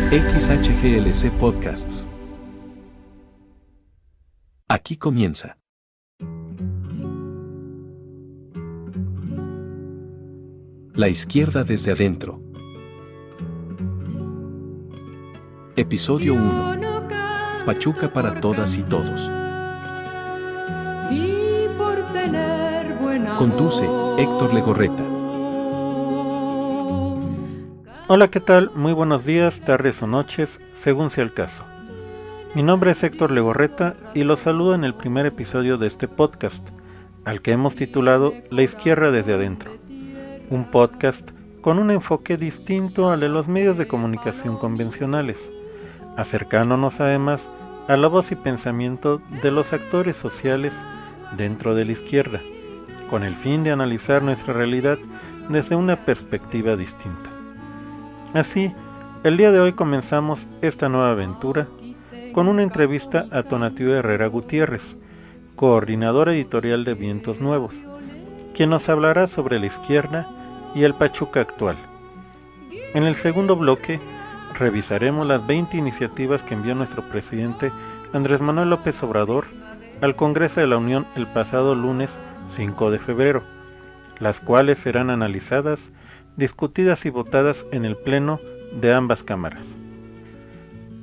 XHGLC Podcasts. Aquí comienza. La izquierda desde adentro. Episodio 1. Pachuca para todas y todos. Conduce Héctor Legorreta. Hola, ¿qué tal? Muy buenos días, tardes o noches, según sea el caso. Mi nombre es Héctor Legorreta y los saludo en el primer episodio de este podcast, al que hemos titulado La izquierda desde adentro. Un podcast con un enfoque distinto al de los medios de comunicación convencionales, acercándonos además a la voz y pensamiento de los actores sociales dentro de la izquierda, con el fin de analizar nuestra realidad desde una perspectiva distinta. Así, el día de hoy comenzamos esta nueva aventura con una entrevista a Tonatiuh Herrera Gutiérrez, coordinadora editorial de Vientos Nuevos, quien nos hablará sobre la izquierda y el Pachuca actual. En el segundo bloque, revisaremos las 20 iniciativas que envió nuestro presidente Andrés Manuel López Obrador al Congreso de la Unión el pasado lunes 5 de febrero, las cuales serán analizadas, discutidas y votadas en el pleno de ambas cámaras.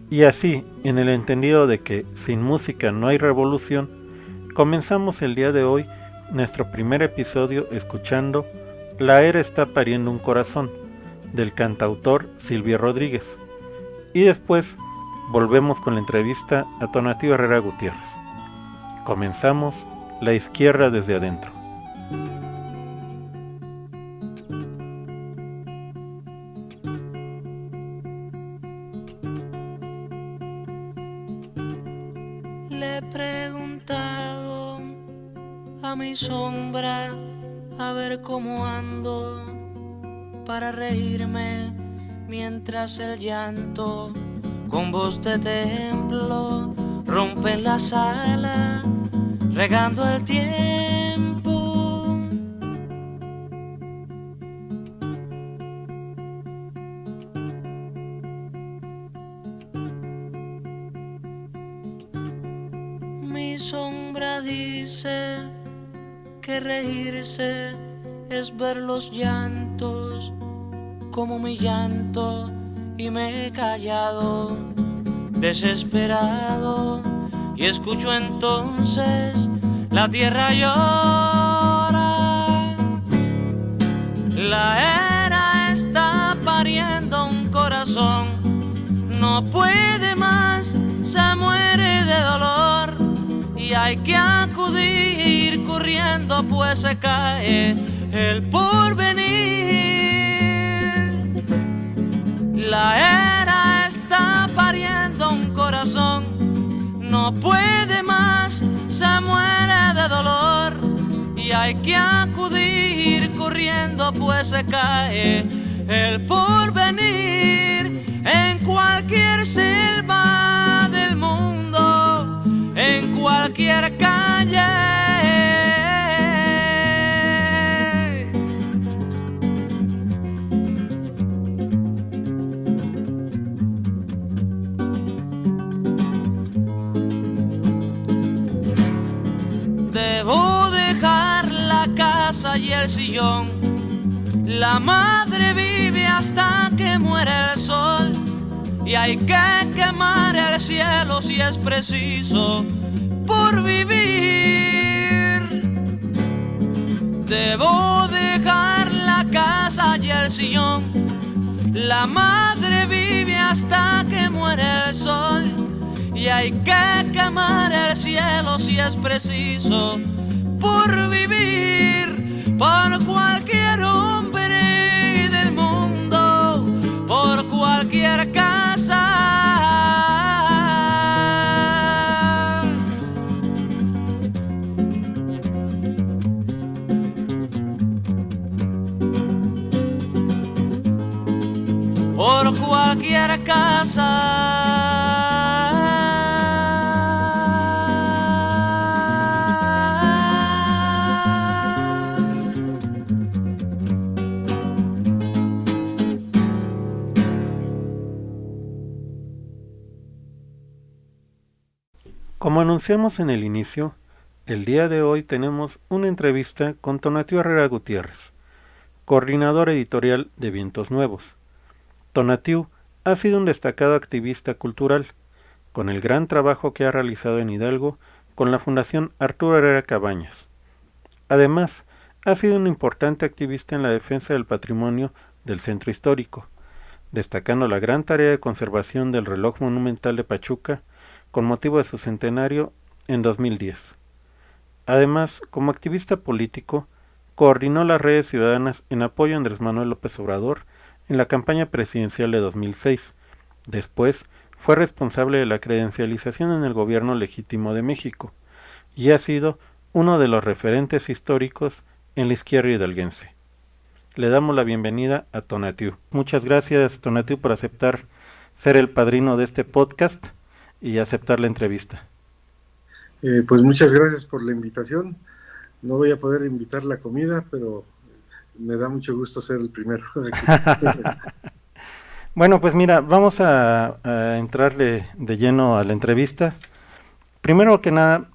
Y así, en el entendido de que sin música no hay revolución, comenzamos el día de hoy nuestro primer episodio escuchando La era está pariendo un corazón, del cantautor Silvio Rodríguez, y después volvemos con la entrevista a Tonatiuh Herrera Gutiérrez. Comenzamos La izquierda desde adentro. Le he preguntado a mi sombra a ver cómo ando para reírme mientras el llanto con voz de templo rompe en la sala regando el tiempo. Mi sombra dice que reírse es ver los llantos como mi llanto y me he callado, desesperado, y escucho entonces la tierra llora. La era está pariendo un corazón, no puede más, se muere de dolor. Y hay que acudir corriendo, pues se cae el porvenir. La era está pariendo un corazón, no puede más, se muere de dolor. Y hay que acudir corriendo, pues se cae el porvenir. En cualquier selva del mundo, en cualquier calle, debo dejar la casa y el sillón. La madre vive hasta que muere el sol, y hay que quemar el cielo si es preciso por vivir. Debo dejar la casa y el sillón. La madre vive hasta que muere el sol, y hay que quemar el cielo si es preciso por vivir. Por cualquier hombre del mundo, por cualquier casa, por cualquier casa. Como anunciamos en el inicio, el día de hoy tenemos una entrevista con Tonatiuh Herrera Gutiérrez, coordinador editorial de Vientos Nuevos. Tonatiuh ha sido un destacado activista cultural, con el gran trabajo que ha realizado en Hidalgo con la Fundación Arturo Herrera Cabañas. Además, ha sido un importante activista en la defensa del patrimonio del centro histórico, destacando la gran tarea de conservación del reloj monumental de Pachuca con motivo de su centenario en 2010. Además, como activista político, coordinó las redes ciudadanas en apoyo a Andrés Manuel López Obrador en la campaña presidencial de 2006. Después, fue responsable de la credencialización en el gobierno legítimo de México y ha sido uno de los referentes históricos en la izquierda hidalguense. Le damos la bienvenida a Tonatiuh. Muchas gracias, Tonatiuh, por aceptar ser el padrino de este podcast y aceptar la entrevista. Pues muchas gracias por la invitación. No voy a poder invitar la comida, pero me da mucho gusto ser el primero. Bueno, pues mira, vamos a entrarle de lleno a la entrevista. Primero que nada,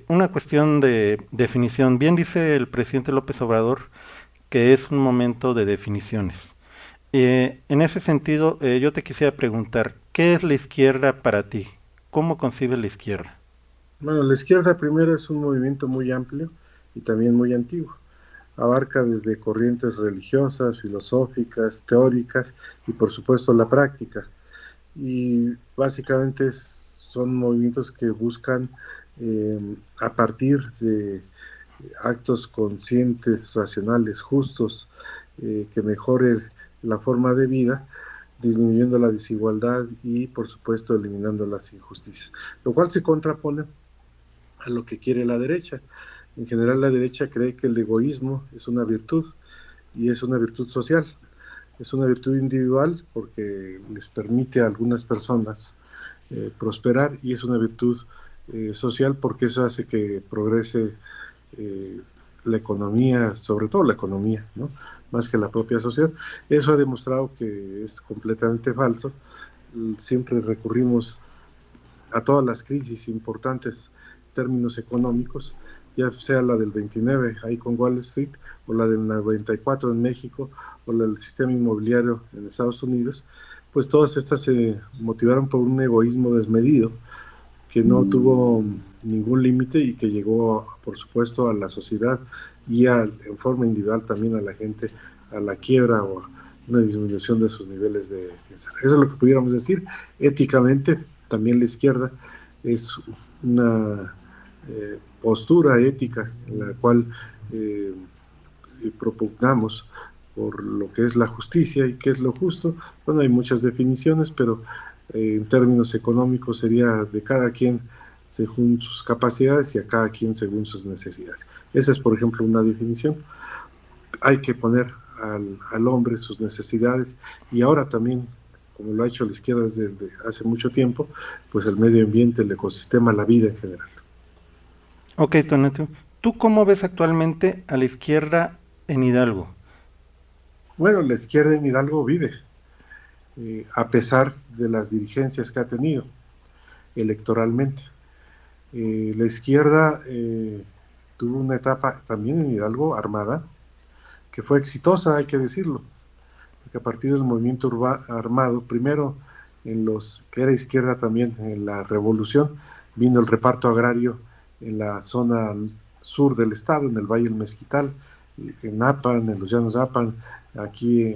una cuestión de definición. Bien dice el presidente López Obrador que es un momento de definiciones. En ese sentido, yo te quisiera preguntar, ¿qué es la izquierda para ti? ¿Cómo concibes la izquierda? Bueno, la izquierda primero es un movimiento muy amplio y también muy antiguo. Abarca desde corrientes religiosas, filosóficas, teóricas y por supuesto la práctica. Y básicamente son movimientos que buscan a partir de actos conscientes, racionales, justos, que mejoren la forma de vida, disminuyendo la desigualdad y por supuesto eliminando las injusticias, lo cual se contrapone a lo que quiere la derecha. En general la derecha cree que el egoísmo es una virtud y es una virtud social, es una virtud individual porque les permite a algunas personas prosperar, y es una virtud social porque eso hace que progrese la economía, sobre todo la economía, ¿no? Más que la propia sociedad. Eso ha demostrado que es completamente falso. Siempre recurrimos a todas las crisis importantes en términos económicos, ya sea la del 29 ahí con Wall Street, o la del 94 en México, o la del sistema inmobiliario en Estados Unidos, pues todas estas se motivaron por un egoísmo desmedido que no tuvo ningún límite y que llegó, por supuesto, a la sociedad y en forma individual también a la gente a la quiebra o a una disminución de sus niveles de pensar. Eso es lo que pudiéramos decir. Éticamente, también la izquierda es una postura ética en la cual propugnamos por lo que es la justicia y qué es lo justo. Bueno, hay muchas definiciones, pero en términos económicos sería de cada quien según sus capacidades y a cada quien según sus necesidades. Esa es, por ejemplo, una definición. Hay que poner al hombre sus necesidades, y ahora también, como lo ha hecho la izquierda desde hace mucho tiempo, pues el medio ambiente, el ecosistema, la vida en general. Ok, Tonatiuh, ¿tú cómo ves actualmente a la izquierda en Hidalgo? Bueno, la izquierda en Hidalgo vive, a pesar de las dirigencias que ha tenido electoralmente. La izquierda tuvo una etapa también en Hidalgo armada, que fue exitosa, hay que decirlo, porque a partir del movimiento armado, primero que era izquierda también en la revolución, vino el reparto agrario en la zona sur del estado, en el Valle del Mezquital, en Apan, en los Llanos de Apan, aquí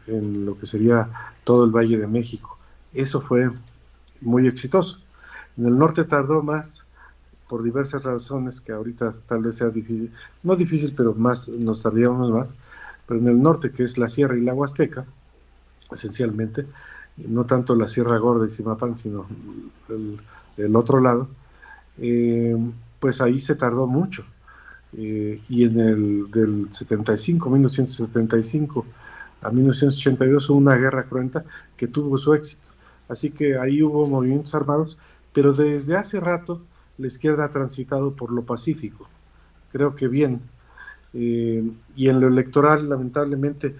en lo que sería todo el Valle de México. Eso fue muy exitoso. En el norte tardó más, por diversas razones que ahorita tal vez sea difícil, no difícil, pero más nos tardaríamos más, pero en el norte, que es la Sierra y la Huasteca, esencialmente, no tanto la Sierra Gorda y Zimapán, sino el otro lado, pues ahí se tardó mucho. Y del 1975 a 1982 hubo una guerra cruenta que tuvo su éxito. Así que ahí hubo movimientos armados, pero desde hace rato la izquierda ha transitado por lo pacífico, creo que bien, y en lo electoral, lamentablemente,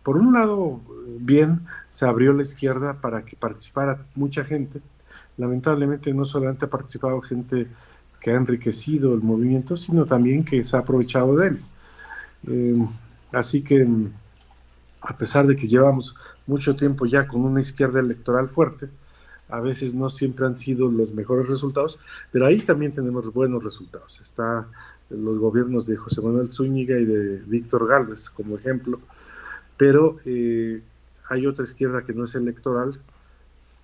por un lado, bien, se abrió la izquierda para que participara mucha gente, lamentablemente no solamente ha participado gente que ha enriquecido el movimiento, sino también que se ha aprovechado de él. Así que, a pesar de que llevamos mucho tiempo ya con una izquierda electoral fuerte, a veces no siempre han sido los mejores resultados, pero ahí también tenemos buenos resultados. Está los gobiernos de José Manuel Zúñiga y de Víctor Gálvez como ejemplo, pero hay otra izquierda que no es electoral,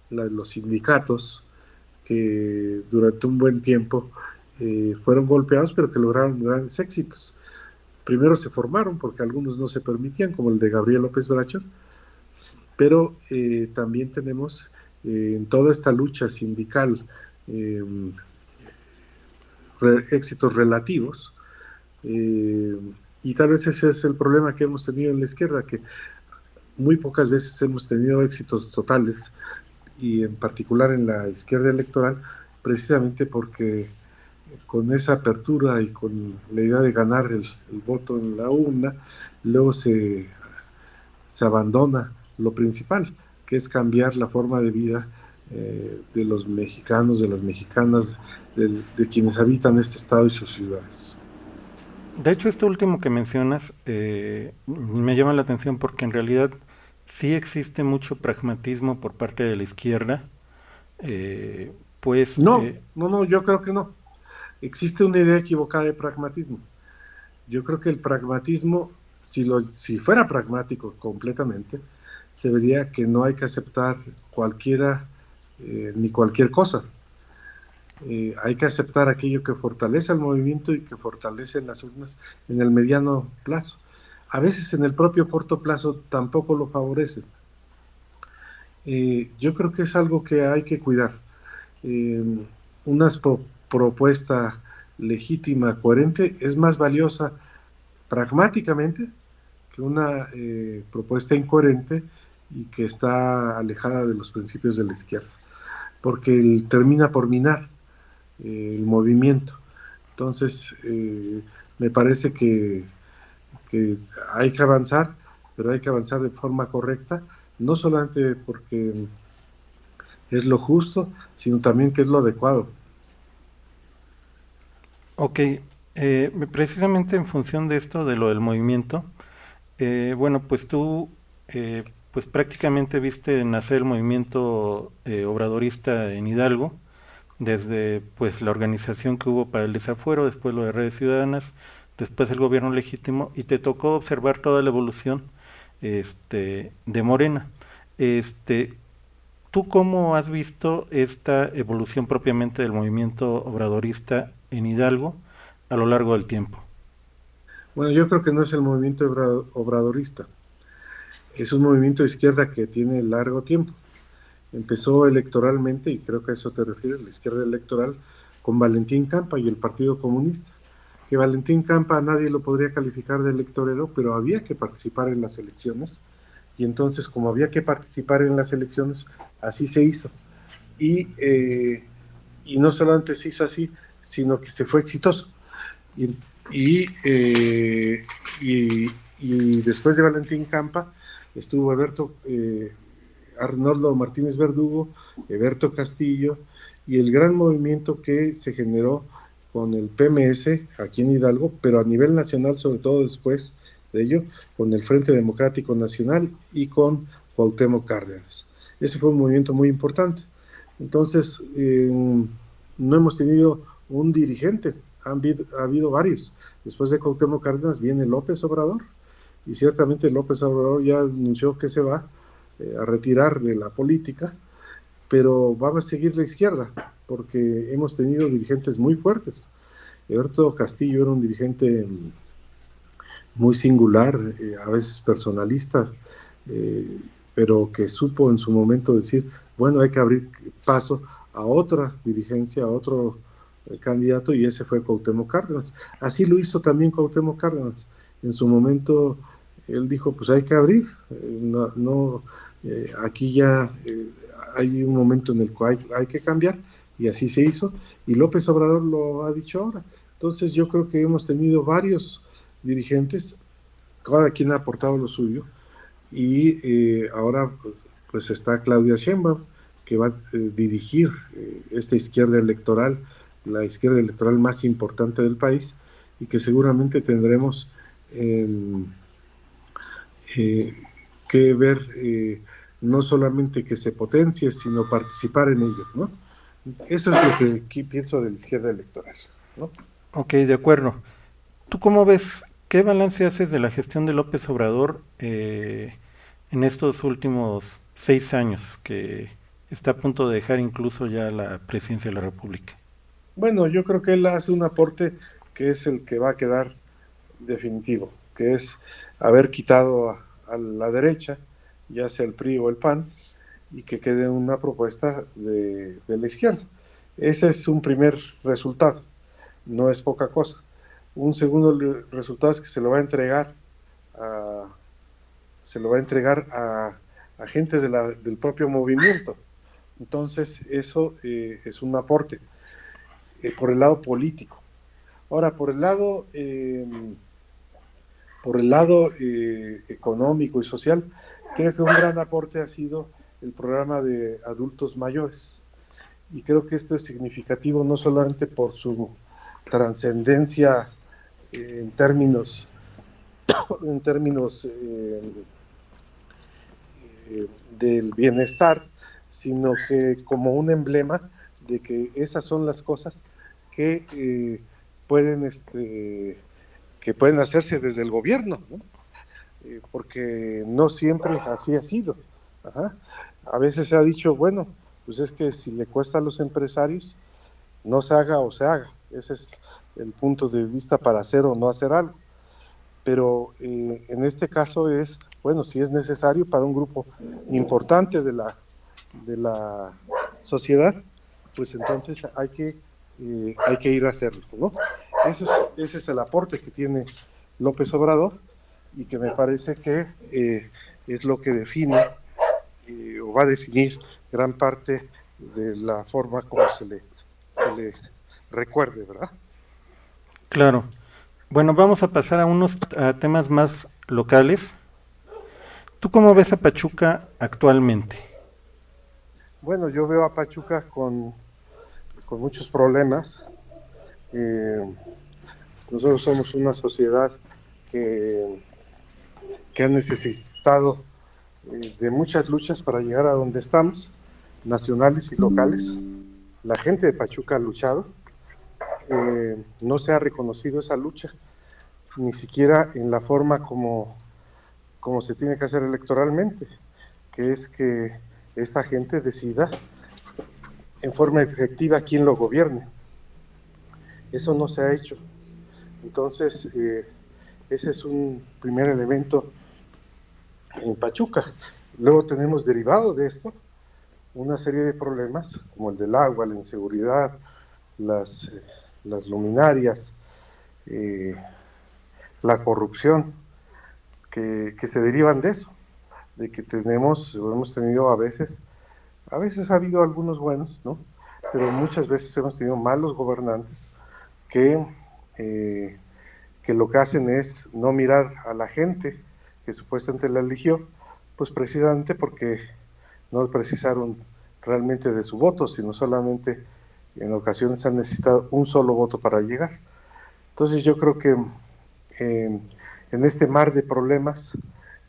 la de los sindicatos, que durante un buen tiempo fueron golpeados, pero que lograron grandes éxitos. Primero se formaron porque algunos no se permitían, como el de Gabriel López Bracho, pero también tenemos en toda esta lucha sindical éxitos relativos, y tal vez ese es el problema que hemos tenido en la izquierda, que muy pocas veces hemos tenido éxitos totales, y en particular en la izquierda electoral, precisamente porque con esa apertura y con la idea de ganar el voto en la urna, luego se abandona lo principal, que es cambiar la forma de vida de los mexicanos, de las mexicanas, de quienes habitan este estado y sus ciudades. De hecho, esto último que mencionas me llama la atención porque en realidad sí existe mucho pragmatismo por parte de la izquierda. No, yo creo que no. Existe una idea equivocada de pragmatismo. Yo creo que el pragmatismo, si fuera pragmático completamente, se vería que no hay que aceptar cualquiera ni cualquier cosa. Hay que aceptar aquello que fortalece al movimiento y que fortalece las urnas en el mediano plazo. A veces en el propio corto plazo tampoco lo favorece. Yo creo que es algo que hay que cuidar. Una propuesta legítima, coherente, es más valiosa pragmáticamente que una propuesta incoherente y que está alejada de los principios de la izquierda, porque termina por minar el movimiento. Entonces, me parece que hay que avanzar, pero hay que avanzar de forma correcta, no solamente porque es lo justo, sino también que es lo adecuado. Ok, precisamente en función de esto, de lo del movimiento, bueno, pues tú pues prácticamente viste nacer el movimiento obradorista en Hidalgo, desde pues la organización que hubo para el desafuero, después lo de redes ciudadanas, después el gobierno legítimo, y te tocó observar toda la evolución de Morena. ¿Tú cómo has visto esta evolución propiamente del movimiento obradorista en Hidalgo a lo largo del tiempo? Bueno, yo creo que no es el movimiento obradorista, es un movimiento de izquierda que tiene largo tiempo. Empezó electoralmente, y creo que a eso te refieres, la izquierda electoral, con Valentín Campa y el Partido Comunista. Que Valentín Campa nadie lo podría calificar de electorero, pero había que participar en las elecciones, y entonces como había que participar en las elecciones, así se hizo. Y no solamente se hizo así, sino que se fue exitoso. Y después de Valentín Campa estuvo Arnoldo Martínez Verdugo, Eberto Castillo, y el gran movimiento que se generó con el PMS aquí en Hidalgo, pero a nivel nacional, sobre todo después de ello, con el Frente Democrático Nacional y con Cuauhtémoc Cárdenas. Ese fue un movimiento muy importante. Entonces, no hemos tenido un dirigente, ha habido varios. Después de Cuauhtémoc Cárdenas viene López Obrador, y ciertamente López Obrador ya anunció que se va a retirar de la política, pero va a seguir la izquierda, porque hemos tenido dirigentes muy fuertes. Eberto Castillo era un dirigente muy singular, a veces personalista, pero que supo en su momento decir, bueno, hay que abrir paso a otra dirigencia, a otro candidato, y ese fue Cuauhtémoc Cárdenas. Así lo hizo también Cuauhtémoc Cárdenas. En su momento él dijo, pues hay que abrir, aquí ya hay un momento en el cual hay que cambiar, y así se hizo, y López Obrador lo ha dicho ahora. Entonces yo creo que hemos tenido varios dirigentes, cada quien ha aportado lo suyo, y ahora pues está Claudia Sheinbaum, que va a dirigir esta izquierda electoral, la izquierda electoral más importante del país, y que seguramente tendremos que ver no solamente que se potencie, sino participar en ello, ¿no? Eso es lo que aquí pienso de la izquierda electoral, ¿no? Ok, de acuerdo. ¿Tú cómo ves, qué balance haces de la gestión de López Obrador en estos últimos 6 años, que está a punto de dejar incluso ya la presidencia de la República? Bueno, yo creo que él hace un aporte que es el que va a quedar definitivo, que es haber quitado a la derecha, ya sea el PRI o el PAN, y que quede una propuesta de la izquierda. Ese es un primer resultado, no es poca cosa. Un segundo resultado es que se lo va a entregar a gente del propio movimiento. Entonces, eso es un aporte por el lado político. Ahora, por el lado económico y social, creo que un gran aporte ha sido el programa de adultos mayores. Y creo que esto es significativo no solamente por su trascendencia en términos del bienestar, sino que como un emblema de que esas son las cosas que pueden hacerse desde el gobierno, ¿no? Porque no siempre así ha sido. Ajá. A veces se ha dicho, bueno, pues es que si le cuesta a los empresarios, no se haga o se haga. Ese es el punto de vista para hacer o no hacer algo. Pero en este caso es, bueno, si es necesario para un grupo importante de la sociedad, pues entonces hay que ir a hacerlo, ¿no? Ese es el aporte que tiene López Obrador, y que me parece que es lo que define o va a definir gran parte de la forma como se le recuerde, ¿verdad? Claro. Bueno, vamos a pasar a temas más locales. ¿Tú cómo ves a Pachuca actualmente? Bueno, yo veo a Pachuca con muchos problemas. Nosotros somos una sociedad que ha necesitado de muchas luchas para llegar a donde estamos, nacionales y locales. La gente de Pachuca ha luchado, no se ha reconocido esa lucha, ni siquiera en la forma como se tiene que hacer electoralmente, que es que esta gente decida en forma efectiva quién lo gobierne. Eso no se ha hecho. Entonces, ese es un primer elemento en Pachuca. Luego tenemos derivado de esto una serie de problemas, como el del agua, la inseguridad, las luminarias, la corrupción, que se derivan de eso, de que hemos tenido a veces ha habido algunos buenos, ¿no? Pero muchas veces hemos tenido malos gobernantes que lo que hacen es no mirar a la gente que supuestamente la eligió, pues precisamente porque no precisaron realmente de su voto, sino solamente en ocasiones han necesitado un solo voto para llegar. Entonces yo creo que en este mar de problemas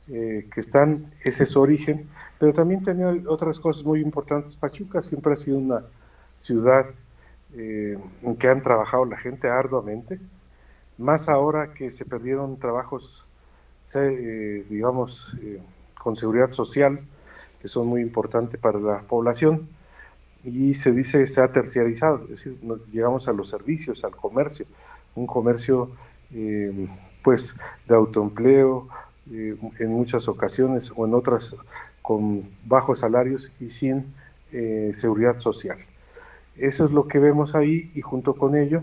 que están, ese es su origen, pero también tenía otras cosas muy importantes. Pachuca siempre ha sido una ciudad en que han trabajado la gente arduamente, más ahora que se perdieron trabajos, con seguridad social, que son muy importantes para la población, y se dice que se ha terciarizado, es decir, llegamos a los servicios, al comercio, un comercio pues de autoempleo, en muchas ocasiones o en otras con bajos salarios y sin seguridad social. Eso es lo que vemos ahí, y junto con ello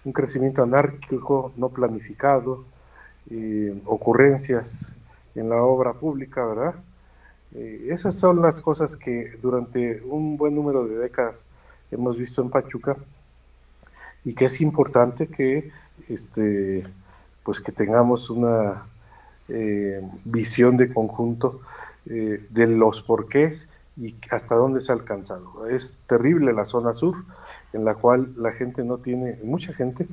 un crecimiento anárquico no planificado, ocurrencias en la obra pública, ¿verdad? Esas son las cosas que durante un buen número de décadas hemos visto en Pachuca, y que es importante que pues que tengamos una visión de conjunto de los porqués y hasta dónde se ha alcanzado. Es terrible la zona sur, en la cual la gente no tiene, mucha gente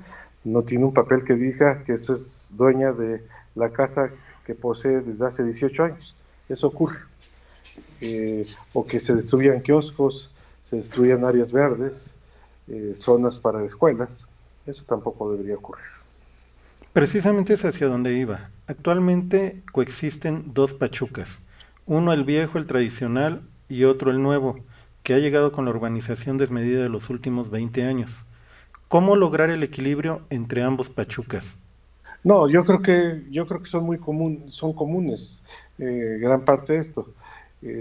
no tiene un papel que diga que eso es dueña de la casa que posee desde hace 18 años. Eso ocurre. O que se destruyan kioscos, se destruyan áreas verdes, zonas para escuelas. Eso tampoco debería ocurrir. Precisamente es hacia donde iba. Actualmente coexisten dos Pachucas, uno el viejo, el tradicional, y otro el nuevo, que ha llegado con la urbanización desmedida de los últimos 20 años. ¿Cómo lograr el equilibrio entre ambos Pachucas? No, yo creo que son comunes gran parte de esto.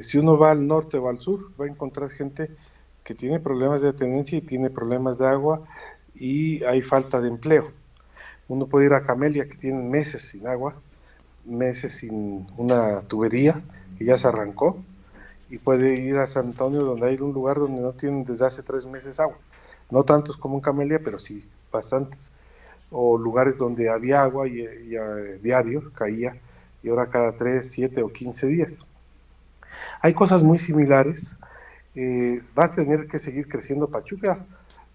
Si uno va al norte o al sur, va a encontrar gente que tiene problemas de tenencia y tiene problemas de agua y hay falta de empleo. Uno puede ir a Camelia, que tienen meses sin agua, meses sin una tubería que ya se arrancó, y puede ir a San Antonio, donde hay un lugar donde no tienen desde hace 3 meses agua. No tantos como en Camelia, pero sí bastantes. O lugares donde había agua y a diario caía, y ahora cada 3, 7 o 15 días. Hay cosas muy similares. Va a tener que seguir creciendo Pachuca,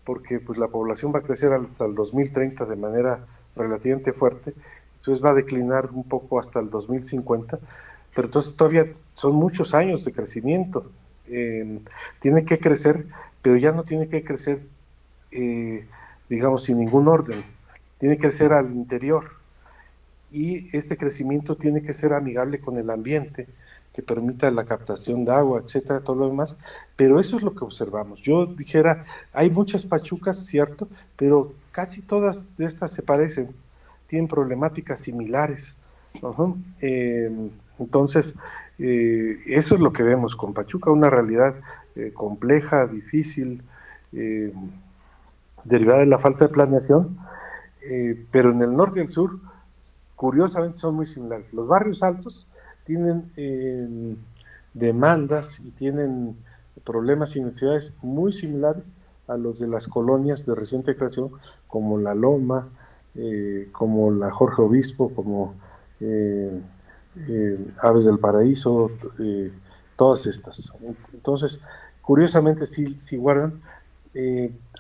porque pues la población va a crecer hasta el 2030 de manera relativamente fuerte, entonces va a declinar un poco hasta el 2050, pero entonces todavía son muchos años de crecimiento. Tiene que crecer, pero ya no tiene que crecer, digamos, sin ningún orden, tiene que crecer al interior, y este crecimiento tiene que ser amigable con el ambiente, que permita la captación de agua, etcétera, todo lo demás, pero eso es lo que observamos. Yo dijera, hay muchas Pachucas, cierto, pero casi todas de estas se parecen, tienen problemáticas similares. Uh-huh. Entonces, eso es lo que vemos con Pachuca, una realidad compleja, difícil, derivada de la falta de planeación, pero en el norte y el sur, curiosamente, son muy similares. Los barrios altos tienen demandas y tienen problemas y necesidades muy similares a los de las colonias de reciente creación, como la Loma, como la Jorge Obispo, como Aves del Paraíso, todas estas. Entonces, curiosamente sí guardan,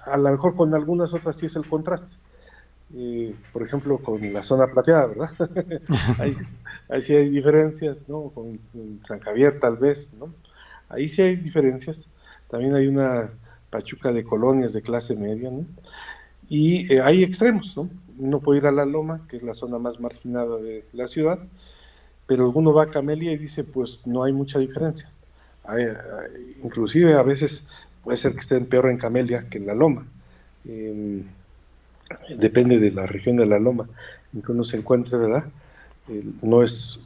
a lo mejor con algunas otras sí es el contraste. Por ejemplo, con la zona plateada, ¿verdad? ahí sí hay diferencias, ¿no? Con San Javier tal vez, ¿no? Ahí sí hay diferencias. También hay una Pachuca de colonias de clase media, ¿no? Y hay extremos, ¿no? Uno puede ir a La Loma, que es la zona más marginada de la ciudad, pero uno va a Camelia y dice, pues no hay mucha diferencia. Inclusive a veces puede ser que estén peor en Camelia que en La Loma. Depende de la región de La Loma en que uno se encuentre, ¿verdad? No es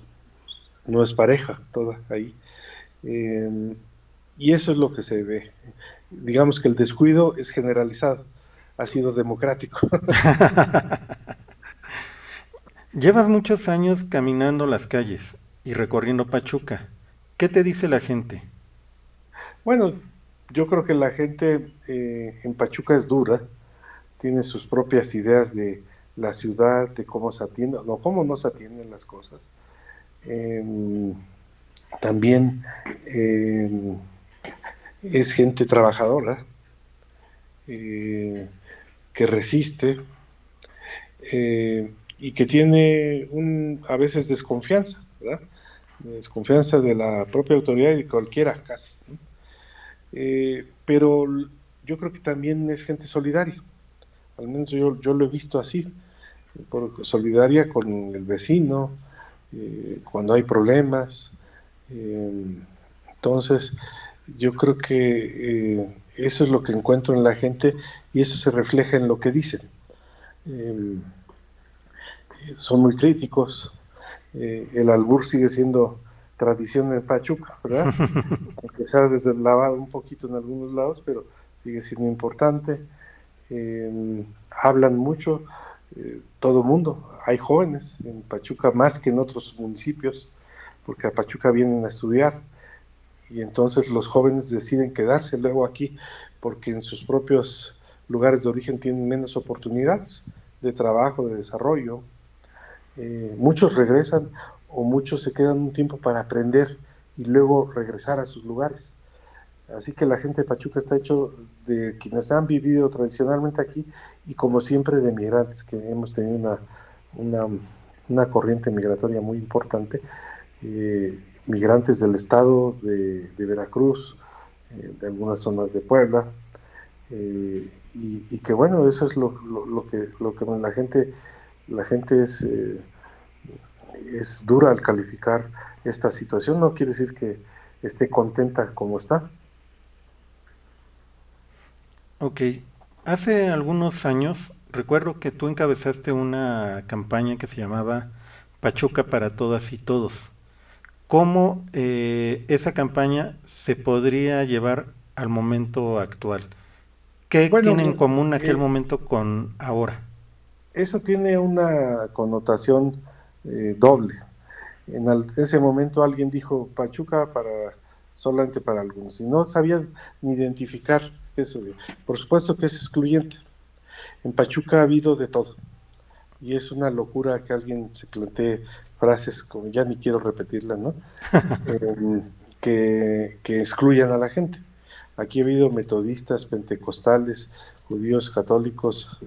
pareja toda ahí. Y eso es lo que se ve. Digamos que el descuido es generalizado, ha sido democrático. Llevas muchos años caminando las calles y recorriendo Pachuca. ¿Qué te dice la gente? Bueno, yo creo que la gente en Pachuca es dura, tiene sus propias ideas de la ciudad, de cómo se atiende, no, cómo no se atienden las cosas. También es gente trabajadora, que resiste, y que tiene a veces desconfianza, ¿verdad? Desconfianza de la propia autoridad y de cualquiera casi, ¿no? Pero yo creo que también es gente solidaria, al menos yo lo he visto así, solidaria con el vecino, cuando hay problemas. Entonces, yo creo que eso es lo que encuentro en la gente y eso se refleja en lo que dicen. Son muy críticos. El albur sigue siendo tradición en Pachuca, ¿verdad? Aunque se ha deslavado un poquito en algunos lados, pero sigue siendo importante. Hablan mucho, todo mundo. Hay jóvenes en Pachuca más que en otros municipios, porque a Pachuca vienen a estudiar, y entonces los jóvenes deciden quedarse luego aquí, porque en sus propios lugares de origen tienen menos oportunidades de trabajo, de desarrollo. Muchos regresan o muchos se quedan un tiempo para aprender y luego regresar a sus lugares. Así que la gente de Pachuca está hecho de quienes han vivido tradicionalmente aquí y como siempre de migrantes, que hemos tenido una, una corriente migratoria muy importante, migrantes del estado de Veracruz, de algunas zonas de Puebla, y que bueno, eso es lo que la gente es dura al calificar esta situación. No quiere decir que esté contenta como está. Ok, hace algunos años recuerdo que tú encabezaste una campaña que se llamaba Pachuca para todas y todos. ¿Cómo esa campaña se podría llevar al momento actual? ¿Qué Bueno, tiene en común aquel eh, momento con ahora? eso tiene una connotación doble. Ese momento alguien dijo Pachuca solamente para algunos y no sabía ni identificar eso. Por supuesto que es excluyente. En Pachuca ha habido de todo y es una locura que alguien se plantee frases como ya ni quiero repetirlas, ¿no? Eh, que excluyan a la gente. Aquí ha habido metodistas, pentecostales, judíos, católicos,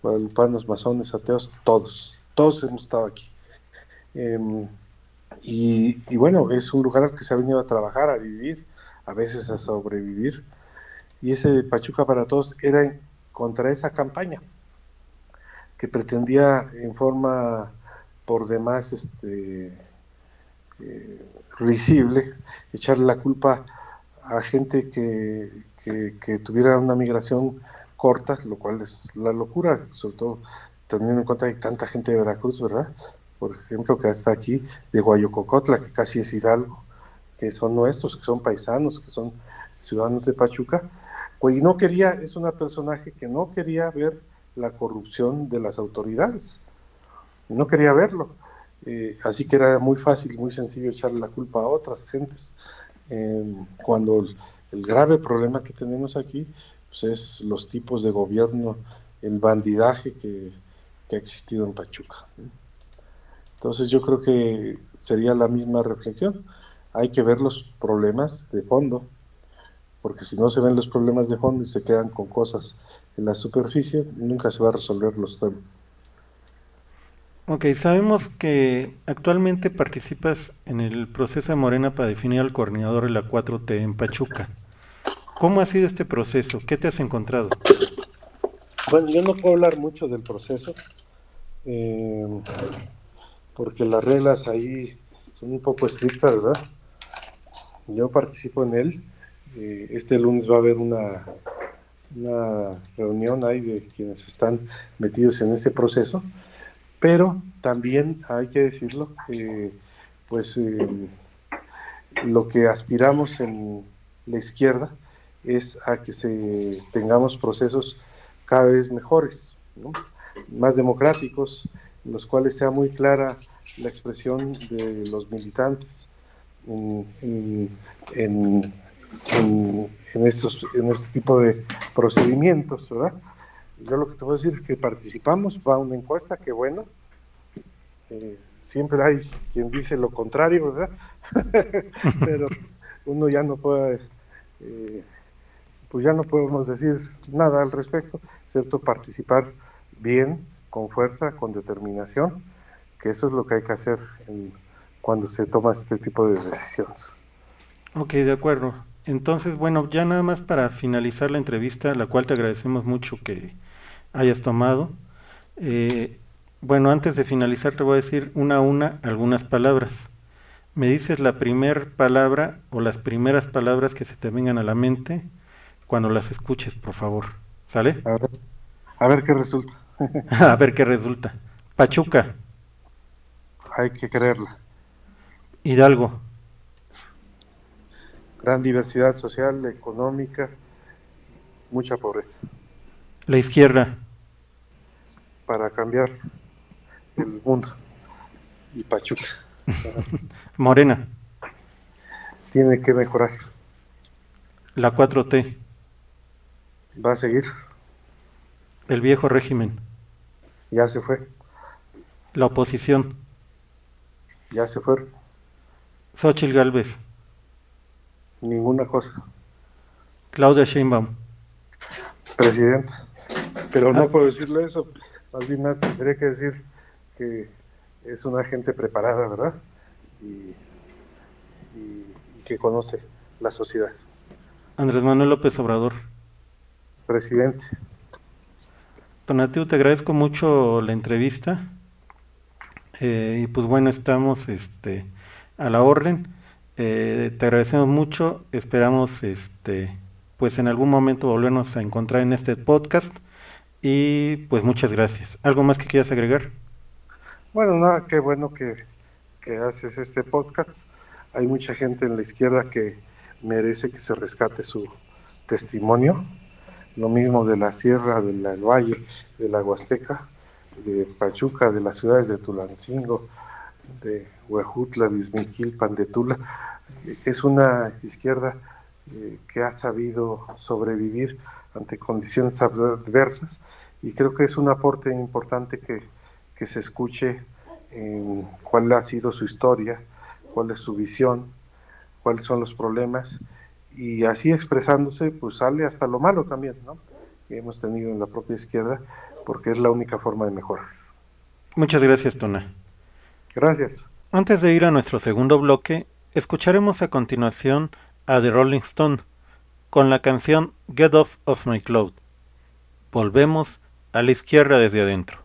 guadalupanos, masones, ateos, todos hemos estado aquí. Eh, y bueno, es un lugar al que se ha venido a trabajar, a vivir, a veces a sobrevivir. Y ese Pachuca para Todos era contra esa campaña, que pretendía en forma por demás risible echarle la culpa a gente que tuviera una migración corta, lo cual es la locura, sobre todo teniendo en cuenta que hay tanta gente de Veracruz, ¿verdad? Por ejemplo, que está aquí, de Guayococotla, que casi es Hidalgo, que son nuestros, que son paisanos, que son ciudadanos de Pachuca. Y no quería, es una personaje que no quería ver la corrupción de las autoridades, no quería verlo. Así que era muy fácil, muy sencillo echarle la culpa a otras gentes. Cuando el grave problema que tenemos aquí pues es los tipos de gobierno, el bandidaje que ha existido en Pachuca. Entonces yo creo que sería la misma reflexión. Hay que ver los problemas de fondo, porque si no se ven los problemas de fondo y se quedan con cosas en la superficie, nunca se va a resolver los temas. Ok, sabemos que actualmente participas en el proceso de Morena para definir al coordinador de la 4T en Pachuca. ¿Cómo ha sido este proceso? ¿Qué te has encontrado? Bueno, yo no puedo hablar mucho del proceso, eh, porque las reglas ahí son un poco estrictas, ¿verdad? Yo participo en él. Este lunes va a haber una reunión ahí de quienes están metidos en ese proceso, pero también hay que decirlo, pues lo que aspiramos en la izquierda es a que tengamos procesos cada vez mejores, ¿no? Más democráticos, en los cuales sea muy clara la expresión de los militantes en, en este tipo de procedimientos, ¿verdad? Yo lo que te puedo decir es que participamos, va una encuesta, que bueno, siempre hay quien dice lo contrario, ¿verdad? Pero pues, uno ya no puede, pues ya no podemos decir nada al respecto, excepto participar bien, con fuerza, con determinación, que eso es lo que hay que hacer cuando se toma este tipo de decisiones. Ok, de acuerdo. Entonces, bueno, ya nada más para finalizar la entrevista, la cual te agradecemos mucho que hayas tomado. Eh, bueno, antes de finalizar te voy a decir una a una algunas palabras. Me dices la primera palabra o las primeras palabras que se te vengan a la mente cuando las escuches, por favor. ¿Sale? A ver, a ver qué resulta. A ver qué resulta. Pachuca, Hay que creerla. Hidalgo, Gran diversidad social, económica, mucha pobreza. la izquierda, Para cambiar el mundo. Y Pachuca Morena, tiene que mejorar. la 4T, Va a seguir. el viejo régimen, Ya se fue. la oposición, Ya se fueron. Xóchitl Gálvez, Ninguna cosa. Claudia Sheinbaum. Presidenta. Pero no puedo decirle eso, más bien tendría que decir que es una gente preparada, ¿verdad? Y que conoce la sociedad. Andrés Manuel López Obrador. Presidente. Tonatiuh, te agradezco mucho la entrevista. Y pues bueno, estamos a la orden. Te agradecemos mucho. Esperamos pues en algún momento volvernos a encontrar en este podcast. Y pues muchas gracias. ¿Algo más que quieras agregar? Bueno, nada, qué bueno que haces este podcast. Hay mucha gente en la izquierda que merece que se rescate su testimonio. Lo mismo de la Sierra, del Valle, de la Huasteca, de Pachuca, de las ciudades de Tulancingo, de Huejutla, de Izmiquilpan, de Tula. Es una izquierda que ha sabido sobrevivir ante condiciones adversas, y creo que es un aporte importante que se escuche cuál ha sido su historia, cuál es su visión, cuáles son los problemas, y así expresándose pues sale hasta lo malo también, ¿no?, que hemos tenido en la propia izquierda, porque es la única forma de mejorar. Muchas gracias, Tona. Gracias. Antes de ir a nuestro segundo bloque, escucharemos a continuación a The Rolling Stone con la canción Get Off of My Cloud. Volvemos a la izquierda desde adentro.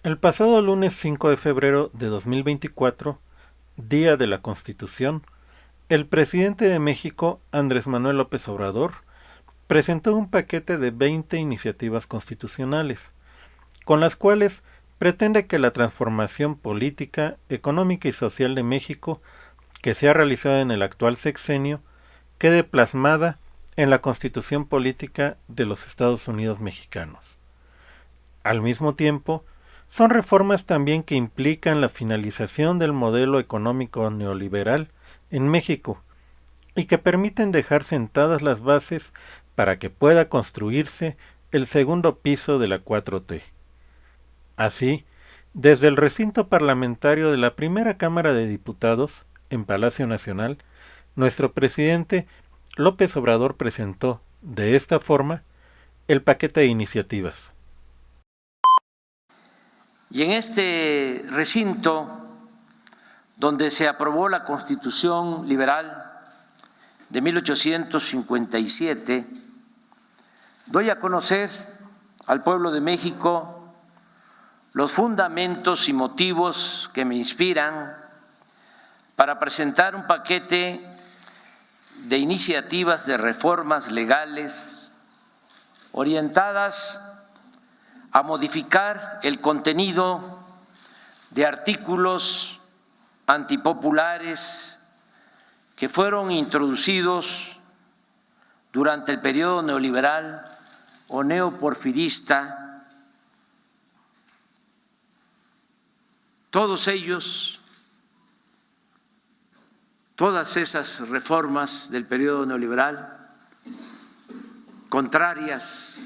El pasado lunes 5 de febrero de 2024, Día de la Constitución, el presidente de México, Andrés Manuel López Obrador, presentó un paquete de 20 iniciativas constitucionales, con las cuales pretende que la transformación política, económica y social de México que se ha realizado en el actual sexenio quede plasmada en la Constitución Política de los Estados Unidos Mexicanos. Al mismo tiempo, Son reformas también que implican la finalización del modelo económico neoliberal en México y que permiten dejar sentadas las bases para que pueda construirse el segundo piso de la 4T. Así, desde el recinto parlamentario de la primera Cámara de Diputados, en Palacio Nacional, nuestro presidente López Obrador presentó, de esta forma, el paquete de iniciativas. Y en este recinto, donde se aprobó la Constitución Liberal de 1857, doy a conocer al pueblo de México los fundamentos y motivos que me inspiran para presentar un paquete de iniciativas de reformas legales orientadas a modificar el contenido de artículos antipopulares que fueron introducidos durante el periodo neoliberal o neoporfirista. Todos ellos, todas esas reformas del periodo neoliberal contrarias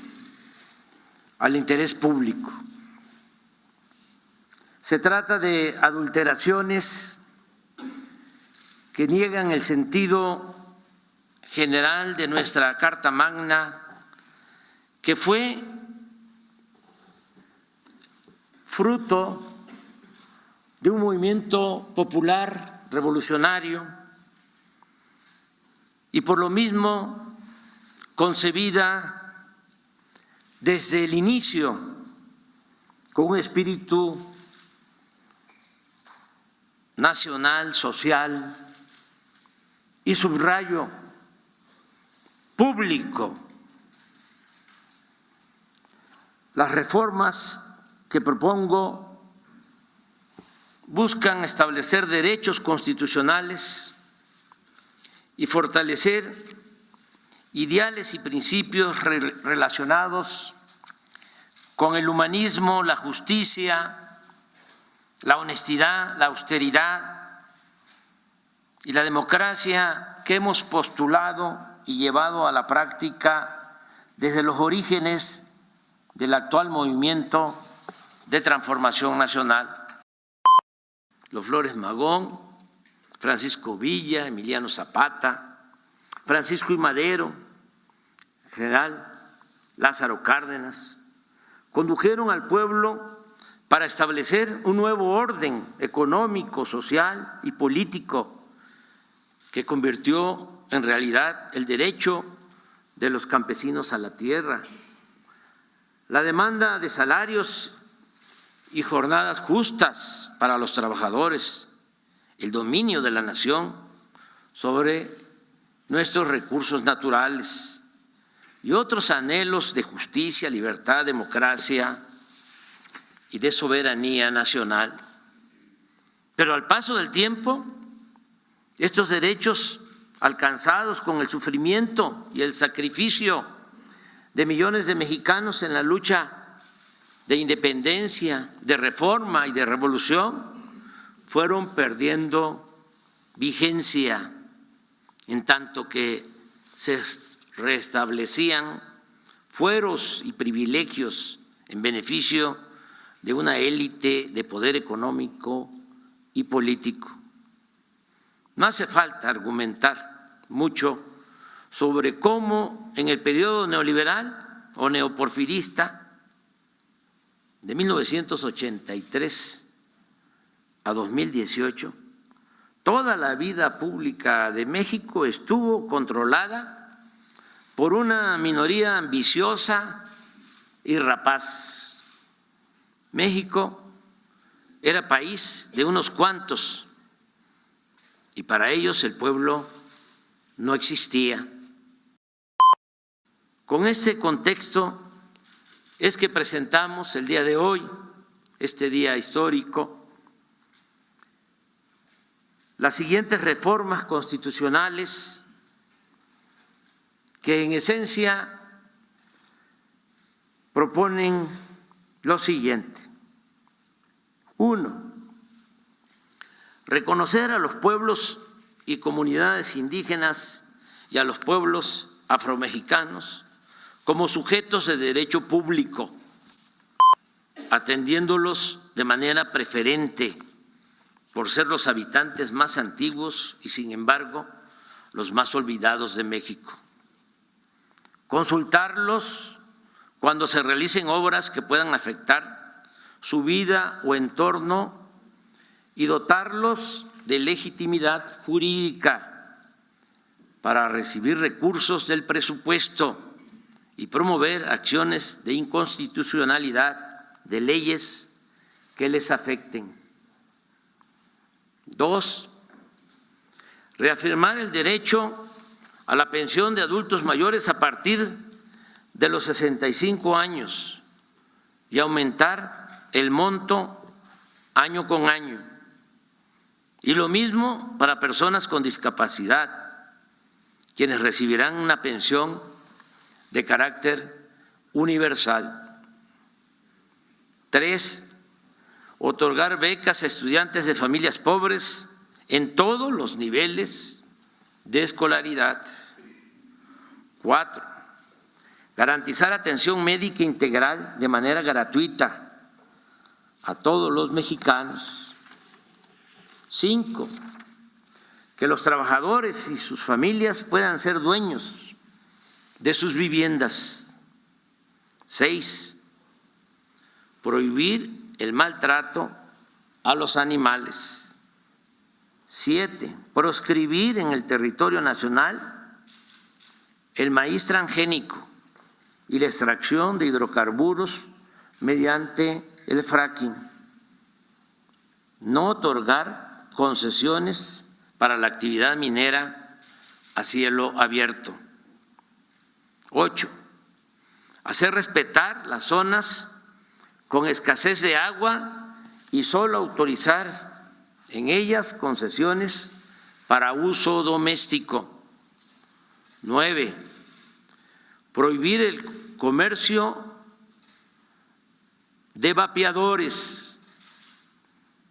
al interés público. Se trata de adulteraciones que niegan el sentido general de nuestra Carta Magna, que fue fruto de un movimiento popular revolucionario y por lo mismo concebida desde el inicio con un espíritu nacional, social y subrayo público. Las reformas que propongo buscan establecer derechos constitucionales y fortalecer ideales y principios relacionados con el humanismo, la justicia, la honestidad, la austeridad y la democracia que hemos postulado y llevado a la práctica desde los orígenes del actual movimiento de transformación nacional. Los Flores Magón, Francisco Villa, Emiliano Zapata, Francisco I. Madero, General Lázaro Cárdenas, condujeron al pueblo para establecer un nuevo orden económico, social y político que convirtió en realidad el derecho de los campesinos a la tierra, la demanda de salarios y jornadas justas para los trabajadores, el dominio de la nación sobre nuestros recursos naturales y otros anhelos de justicia, libertad, democracia y de soberanía nacional. Pero al paso del tiempo, estos derechos alcanzados con el sufrimiento y el sacrificio de millones de mexicanos en la lucha de independencia, de reforma y de revolución, fueron perdiendo vigencia en tanto que se restablecían fueros y privilegios en beneficio de una élite de poder económico y político. No hace falta argumentar mucho sobre cómo en el periodo neoliberal o neoporfirista de 1983 a 2018, toda la vida pública de México estuvo controlada por una minoría ambiciosa y rapaz. México era país de unos cuantos y para ellos el pueblo no existía. Con este contexto es que presentamos el día de hoy, este día histórico, las siguientes reformas constitucionales que en esencia proponen lo siguiente: 1. Reconocer a los pueblos y comunidades indígenas y a los pueblos afromexicanos como sujetos de derecho público, atendiéndolos de manera preferente por ser los habitantes más antiguos y, sin embargo, los más olvidados de México. Consultarlos cuando se realicen obras que puedan afectar su vida o entorno y dotarlos de legitimidad jurídica para recibir recursos del presupuesto y promover acciones de inconstitucionalidad de leyes que les afecten. 2. Reafirmar el derecho a la pensión de adultos mayores a partir de los 65 años y aumentar el monto año con año. Y lo mismo para personas con discapacidad, quienes recibirán una pensión de carácter universal. 3. Otorgar becas a estudiantes de familias pobres en todos los niveles de escolaridad. 4. Garantizar atención médica integral de manera gratuita a todos los mexicanos. 5. Que los trabajadores y sus familias puedan ser dueños de sus viviendas. 6. Prohibir el maltrato a los animales. 7. Proscribir en el territorio nacional el maíz transgénico y la extracción de hidrocarburos mediante el fracking. No otorgar concesiones para la actividad minera a cielo abierto. 8. Hacer respetar las zonas con escasez de agua y solo autorizar en ellas concesiones para uso doméstico. 9. Prohibir el comercio de vapeadores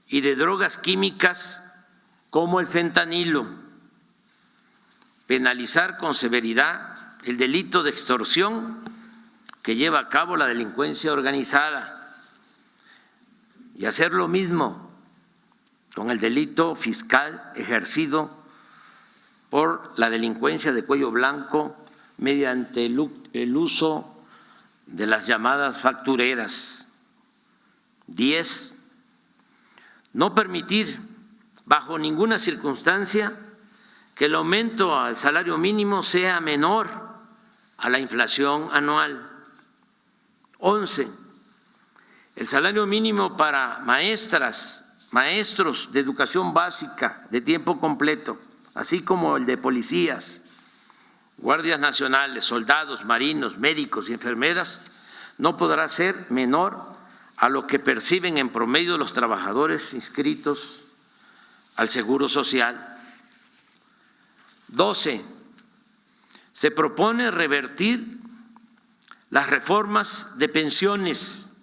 y de drogas químicas como el fentanilo. Penalizar con severidad el delito de extorsión que lleva a cabo la delincuencia organizada y hacer lo mismo con el delito fiscal ejercido por la delincuencia de cuello blanco mediante el uso de las llamadas factureras. 10. No permitir bajo ninguna circunstancia que el aumento al salario mínimo sea menor a la inflación anual. 11. El salario mínimo para maestras, maestros de educación básica de tiempo completo, así como el de policías, guardias nacionales, soldados, marinos, médicos y enfermeras, no podrá ser menor a lo que perciben en promedio los trabajadores inscritos al Seguro Social. 12. Se propone revertir las reformas de pensiones,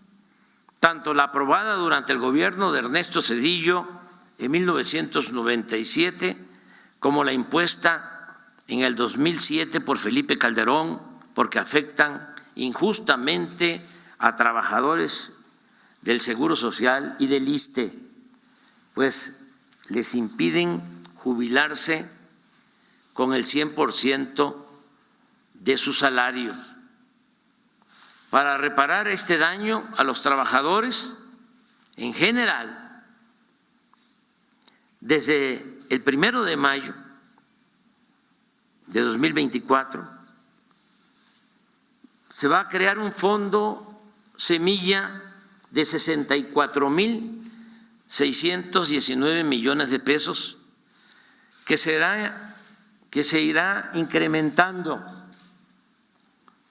tanto la aprobada durante el gobierno de Ernesto Zedillo en 1997 como la impuesta en el 2007 por Felipe Calderón, porque afectan injustamente a trabajadores del Seguro Social y del ISSSTE, pues les impiden jubilarse con el 100% de su salario. Para reparar este daño a los trabajadores en general, desde el 1 de mayo de 2024 se va a crear un fondo semilla de 64,619 millones de pesos que se irá incrementando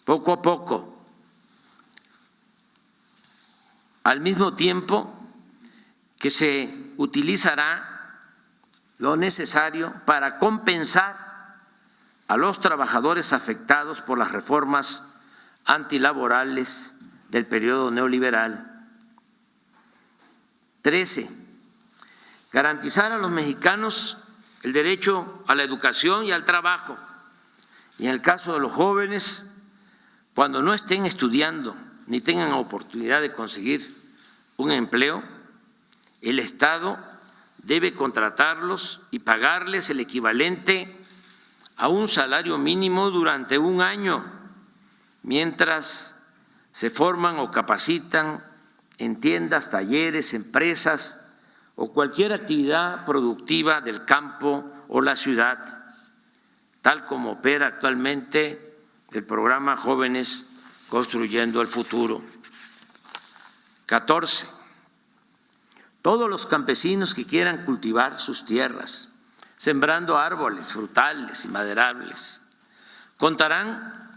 poco a poco, al mismo tiempo que se utilizará lo necesario para compensar a los trabajadores afectados por las reformas antilaborales del periodo neoliberal. 13. Garantizar a los mexicanos el derecho a la educación y al trabajo. Y en el caso de los jóvenes, cuando no estén estudiando ni tengan oportunidad de conseguir un empleo, el Estado debe contratarlos y pagarles el equivalente a un salario mínimo durante un año, mientras se forman o capacitan en tiendas, talleres, empresas o cualquier actividad productiva del campo o la ciudad, tal como opera actualmente el programa Jóvenes Construyendo el Futuro. 14. Todos los campesinos que quieran cultivar sus tierras, sembrando árboles frutales y maderables, contarán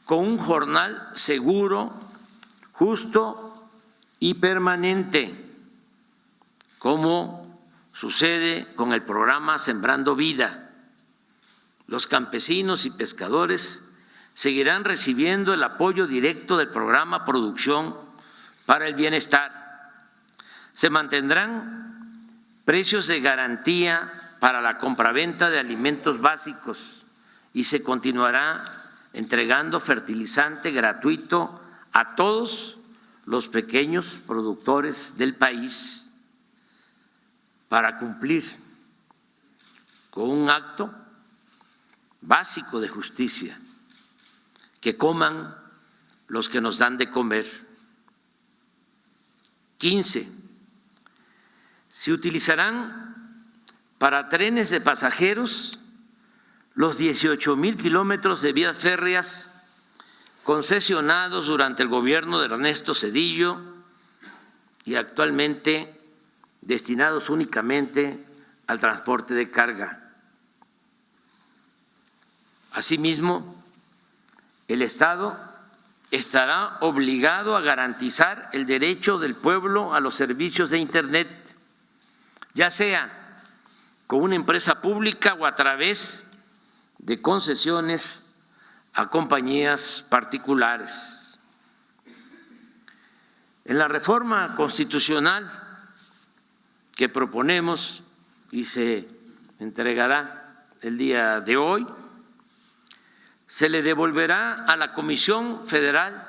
con un jornal seguro, justo y permanente, como sucede con el programa Sembrando Vida. Los campesinos y pescadores seguirán recibiendo el apoyo directo del programa Producción para el Bienestar. Se mantendrán precios de garantía para la compraventa de alimentos básicos y se continuará entregando fertilizante gratuito a todos los pequeños productores del país para cumplir con un acto básico de justicia: que coman los que nos dan de comer. 15. Se utilizarán para trenes de pasajeros los 18,000 kilómetros de vías férreas concesionados durante el gobierno de Ernesto Zedillo y actualmente destinados únicamente al transporte de carga. Asimismo, el Estado estará obligado a garantizar el derecho del pueblo a los servicios de Internet, ya sea con una empresa pública o a través de concesiones a compañías particulares. En la reforma constitucional que proponemos y se entregará el día de hoy, se le devolverá a la Comisión Federal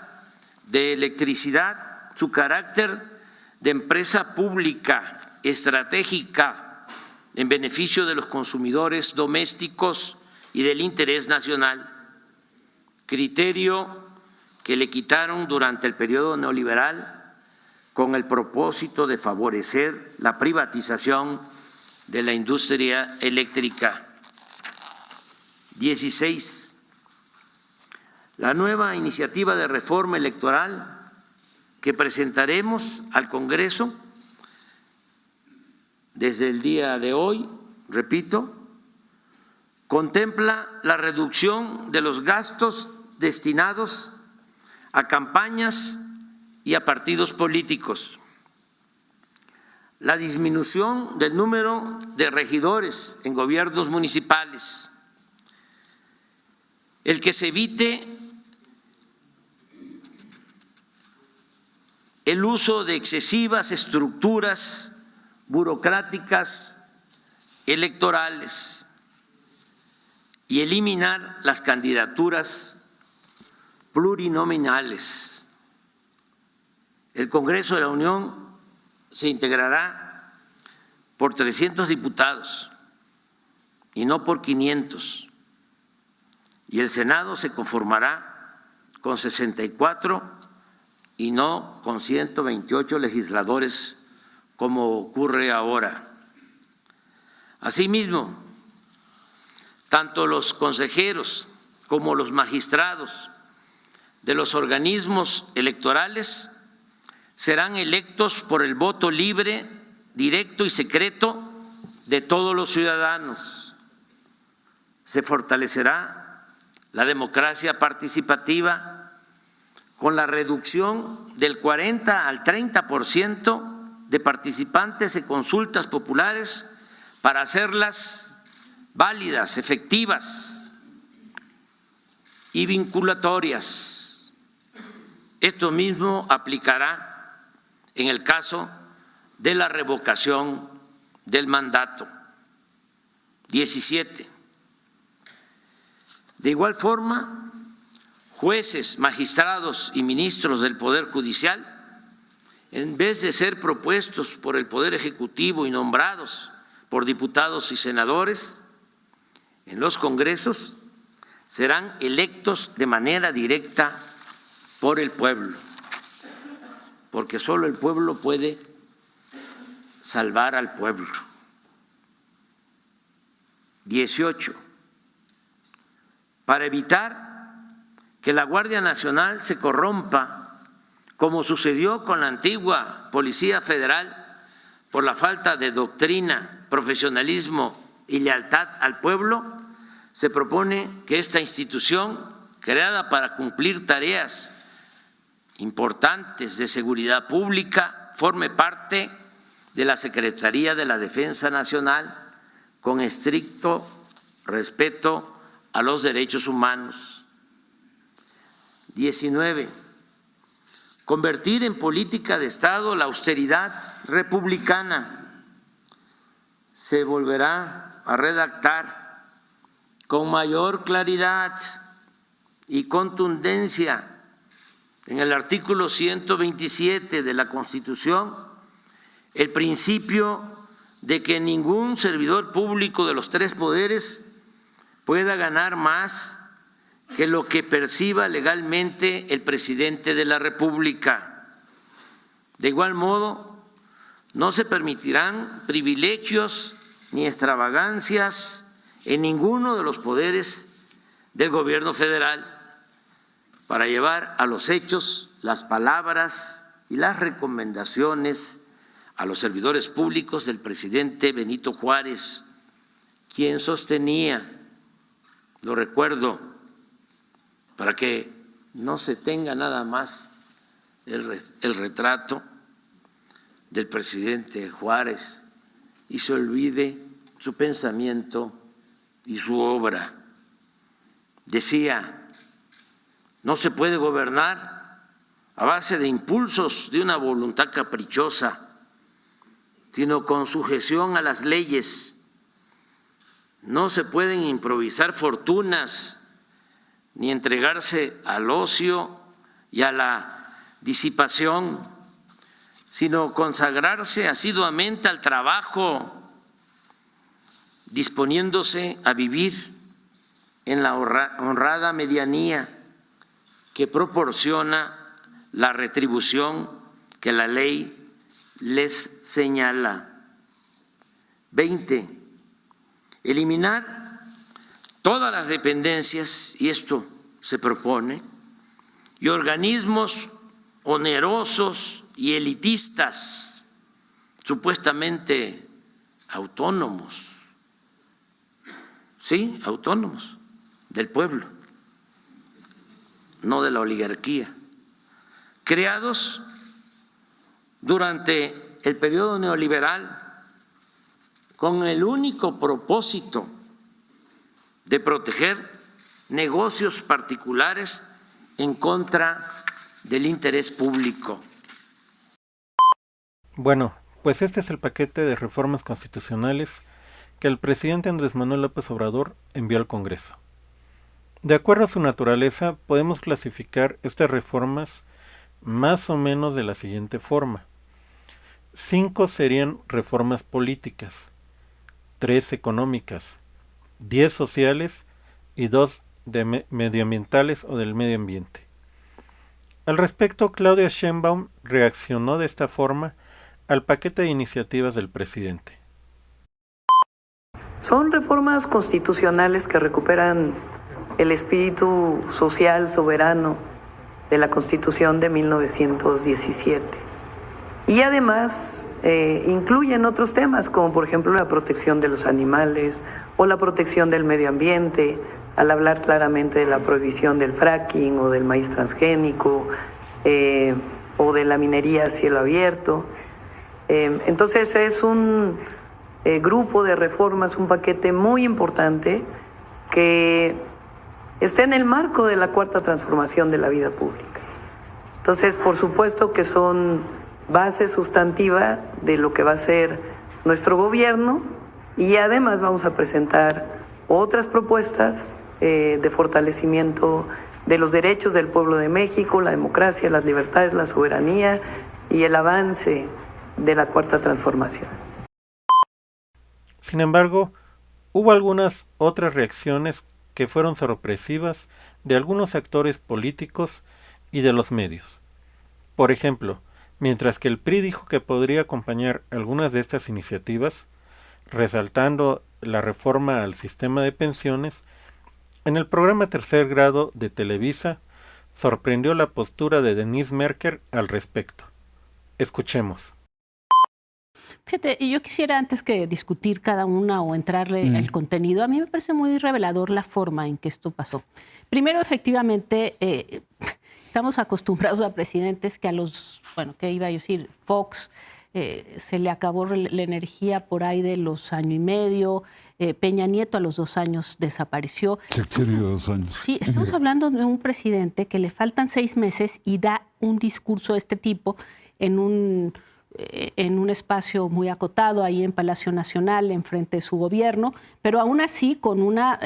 de Electricidad su carácter de empresa pública estratégica en beneficio de los consumidores domésticos y del interés nacional, criterio que le quitaron durante el periodo neoliberal con el propósito de favorecer la privatización de la industria eléctrica. 16. La nueva iniciativa de reforma electoral que presentaremos al Congreso desde el día de hoy, repito, contempla la reducción de los gastos destinados a campañas y a partidos políticos, la disminución del número de regidores en gobiernos municipales, el que se evite el uso de excesivas estructuras burocráticas electorales y eliminar las candidaturas plurinominales. El Congreso de la Unión se integrará por 300 diputados y no por 500, y el Senado se conformará con 64 y no con 128 legisladores como ocurre ahora. Asimismo, tanto los consejeros como los magistrados de los organismos electorales serán electos por el voto libre, directo y secreto de todos los ciudadanos. Se fortalecerá la democracia participativa con la reducción del 40 al 30% de participantes en consultas populares para hacerlas válidas, efectivas y vinculatorias. Esto mismo aplicará en el caso de la revocación del mandato. 17. De igual forma, jueces, magistrados y ministros del Poder Judicial, en vez de ser propuestos por el Poder Ejecutivo y nombrados por diputados y senadores en los congresos, serán electos de manera directa por el pueblo, porque solo el pueblo puede salvar al pueblo. 18. Para evitar que la Guardia Nacional se corrompa, como sucedió con la antigua Policía Federal, por la falta de doctrina, profesionalismo y lealtad al pueblo, se propone que esta institución, creada para cumplir tareas importantes de seguridad pública, forme parte de la Secretaría de la Defensa Nacional, con estricto respeto a los derechos humanos. 19. Convertir en política de Estado la austeridad republicana. Se volverá a redactar con mayor claridad y contundencia en el artículo 127 de la Constitución el principio de que ningún servidor público de los tres poderes pueda ganar más que lo que perciba legalmente el presidente de la República. De igual modo, no se permitirán privilegios ni extravagancias en ninguno de los poderes del gobierno federal para llevar a los hechos las palabras y las recomendaciones a los servidores públicos del presidente Benito Juárez, quien sostenía, lo recuerdo, para que no se tenga nada más el retrato del presidente Juárez y se olvide su pensamiento y su obra. Decía, no se puede gobernar a base de impulsos de una voluntad caprichosa, sino con sujeción a las leyes. No se pueden improvisar fortunas ni entregarse al ocio y a la disipación, sino consagrarse asiduamente al trabajo, disponiéndose a vivir en la honrada medianía que proporciona la retribución que la ley les señala. 20. Eliminar todas las dependencias, y esto se propone, y organismos onerosos y elitistas, supuestamente autónomos, sí, autónomos, del pueblo, no de la oligarquía, creados durante el periodo neoliberal con el único propósito de proteger negocios particulares en contra del interés público. Bueno, pues este es el paquete de reformas constitucionales que el presidente Andrés Manuel López Obrador envió al Congreso. De acuerdo a su naturaleza, podemos clasificar estas reformas más o menos de la siguiente forma. 5 serían reformas políticas, 3 económicas, 10 sociales y 2 medioambientales o del medio ambiente. Al respecto, Claudia Sheinbaum reaccionó de esta forma al paquete de iniciativas del presidente. Son reformas constitucionales que recuperan el espíritu social soberano de la Constitución de 1917 y además incluyen otros temas como por ejemplo la protección de los animales o la protección del medio ambiente, al hablar claramente de la prohibición del fracking o del maíz transgénico o de la minería a cielo abierto. Entonces es un grupo de reformas, un paquete muy importante que está en el marco de la cuarta transformación de la vida pública. Entonces, por supuesto que son base sustantiva de lo que va a ser nuestro gobierno, y además vamos a presentar otras propuestas de fortalecimiento de los derechos del pueblo de México, la democracia, las libertades, la soberanía y el avance de la Cuarta Transformación. Sin embargo, hubo algunas otras reacciones que fueron sorpresivas de algunos actores políticos y de los medios. Por ejemplo, mientras que el PRI dijo que podría acompañar algunas de estas iniciativas, resaltando la reforma al sistema de pensiones, en el programa Tercer Grado de Televisa sorprendió la postura de Denise Merker al respecto. Escuchemos. Fíjate, yo quisiera, antes que discutir cada una o entrarle al contenido, a mí me parece muy revelador la forma en que esto pasó. Primero, efectivamente, estamos acostumbrados a presidentes que ¿qué iba a decir? Fox, se le acabó la energía por ahí de los año y medio, Peña Nieto a los 2 años desapareció. Sexenio de 2 años. Sí, estamos hablando de un presidente que le faltan 6 meses y da un discurso de este tipo en un espacio muy acotado ahí en Palacio Nacional, enfrente de su gobierno, pero aún así con una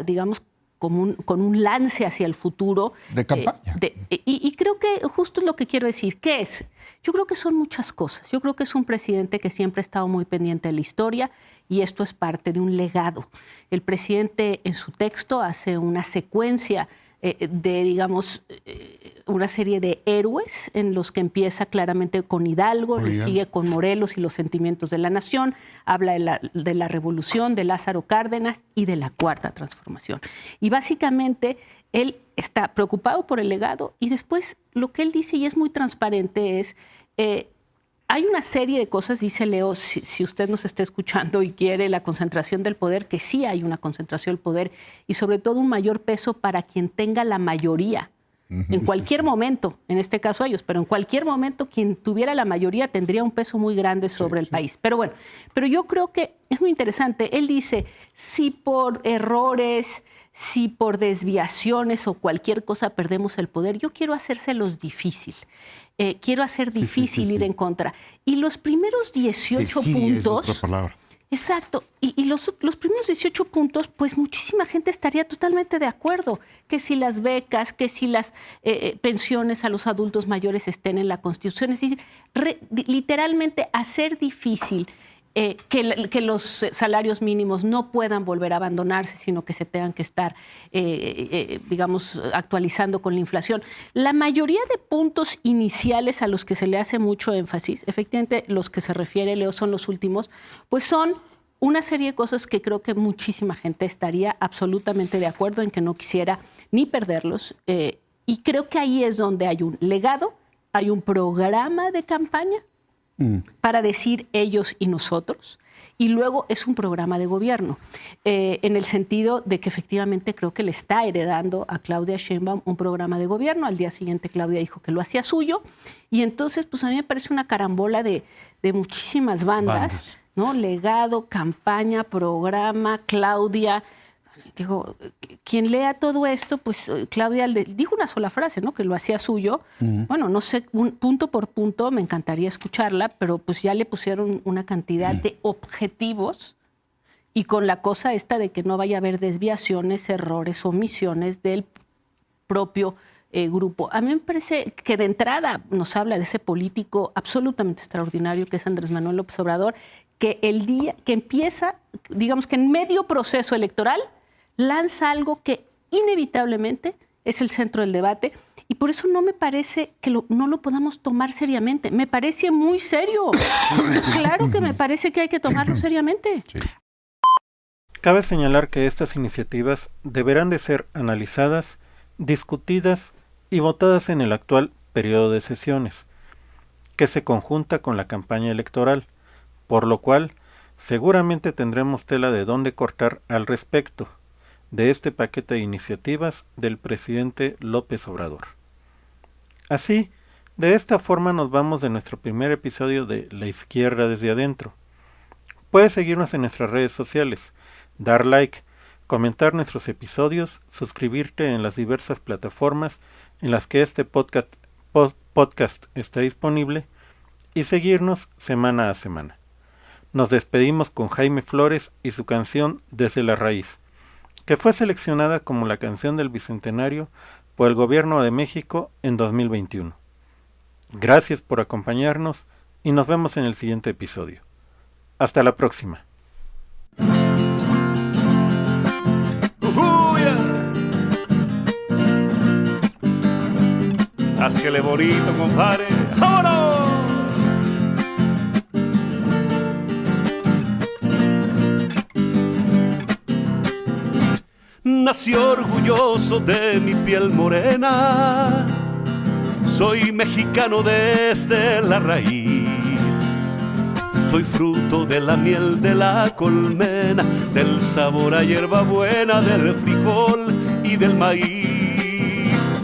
digamos, con un lance hacia el futuro. De campaña. Y creo que justo es lo que quiero decir. ¿Qué es? Yo creo que son muchas cosas. Yo creo que es un presidente que siempre ha estado muy pendiente de la historia y esto es parte de un legado. El presidente en su texto hace una secuencia de, digamos, una serie de héroes en los que empieza claramente con Hidalgo, le sigue con Morelos y los sentimientos de la nación, habla de la revolución, de Lázaro Cárdenas y de la Cuarta Transformación. Y básicamente él está preocupado por el legado y después lo que él dice, y es muy transparente, es... hay una serie de cosas, dice Leo, si usted nos está escuchando y quiere la concentración del poder, que sí hay una concentración del poder y sobre todo un mayor peso para quien tenga la mayoría. En cualquier momento, en este caso ellos, pero en cualquier momento quien tuviera la mayoría tendría un peso muy grande sobre el país. Pero bueno, pero yo creo que es muy interesante. Él dice, si por errores, si por desviaciones o cualquier cosa perdemos el poder, yo quiero hacérselos difícil. Quiero hacer difícil ir en contra. Y los primeros 18 puntos... Es otra palabra. Exacto. Y los primeros 18 puntos, pues muchísima gente estaría totalmente de acuerdo. Que si las becas, que si las pensiones a los adultos mayores estén en la Constitución. Es decir, literalmente hacer difícil que los salarios mínimos no puedan volver a abandonarse, sino que se tengan que estar, digamos, actualizando con la inflación. La mayoría de puntos iniciales a los que se le hace mucho énfasis, efectivamente los que se refiere Leo son los últimos, pues son una serie de cosas que creo que muchísima gente estaría absolutamente de acuerdo en que no quisiera ni perderlos. Y creo que ahí es donde hay un legado, hay un programa de campaña, para decir ellos y nosotros, y luego es un programa de gobierno, en el sentido de que efectivamente creo que le está heredando a Claudia Sheinbaum un programa de gobierno. Al día siguiente Claudia dijo que lo hacía suyo, y entonces pues a mí me parece una carambola de muchísimas bandas, ¿no? Legado, campaña, programa, Claudia. Digo, quien lea todo esto, pues Claudia dijo una sola frase, ¿no? Que lo hacía suyo. Bueno, no sé, punto por punto, me encantaría escucharla, pero pues ya le pusieron una cantidad de objetivos y con la cosa esta de que no vaya a haber desviaciones, errores, omisiones del propio grupo. A mí me parece que de entrada nos habla de ese político absolutamente extraordinario que es Andrés Manuel López Obrador, que el día que empieza, digamos que en medio proceso electoral, lanza algo que inevitablemente es el centro del debate y por eso no me parece que no lo podamos tomar seriamente. Me parece muy serio. Claro que me parece que hay que tomarlo seriamente. Sí. Cabe señalar que estas iniciativas deberán de ser analizadas, discutidas y votadas en el actual periodo de sesiones, que se conjunta con la campaña electoral, por lo cual seguramente tendremos tela de dónde cortar al respecto de este paquete de iniciativas del presidente López Obrador. Así, de esta forma nos vamos de nuestro primer episodio de La Izquierda desde Adentro. Puedes seguirnos en nuestras redes sociales, dar like, comentar nuestros episodios, suscribirte en las diversas plataformas en las que este podcast está disponible y seguirnos semana a semana. Nos despedimos con Jaime Flores y su canción Desde la Raíz, que fue seleccionada como la canción del Bicentenario por el Gobierno de México en 2021. Gracias por acompañarnos y nos vemos en el siguiente episodio. Hasta la próxima. Hazle bonito, compadre. ¡Vámonos! Nací orgulloso de mi piel morena. Soy mexicano desde la raíz. Soy fruto de la miel de la colmena, del sabor a hierbabuena, del frijol y del maíz.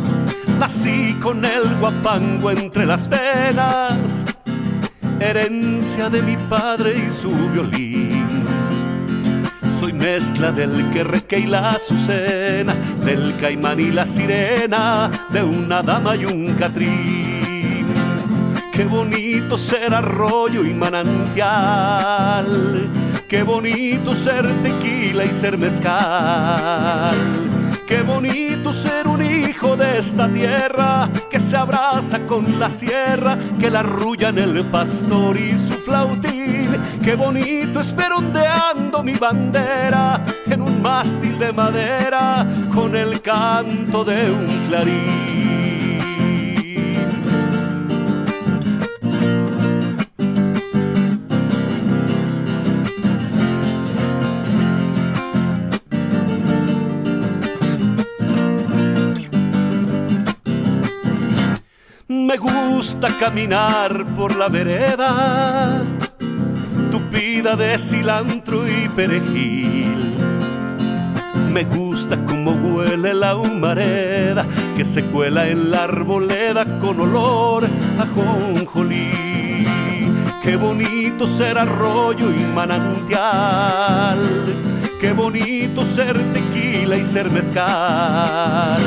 Nací con el guapango entre las venas, herencia de mi padre y su violín. Soy mezcla del querreque y la azucena, del caimán y la sirena, de una dama y un catrín. Qué bonito ser arroyo y manantial, qué bonito ser tequila y ser mezcal. Qué bonito ser un hijo de esta tierra que se abraza con la sierra, que la arrullan el pastor y su flautín. Qué bonito es ver ondeando mi bandera en un mástil de madera con el canto de un clarín. Me gusta caminar por la vereda tupida de cilantro y perejil. Me gusta cómo huele la humareda que se cuela en la arboleda con olor a jonjolí. Qué bonito ser arroyo y manantial, qué bonito ser tequila y ser mezcal.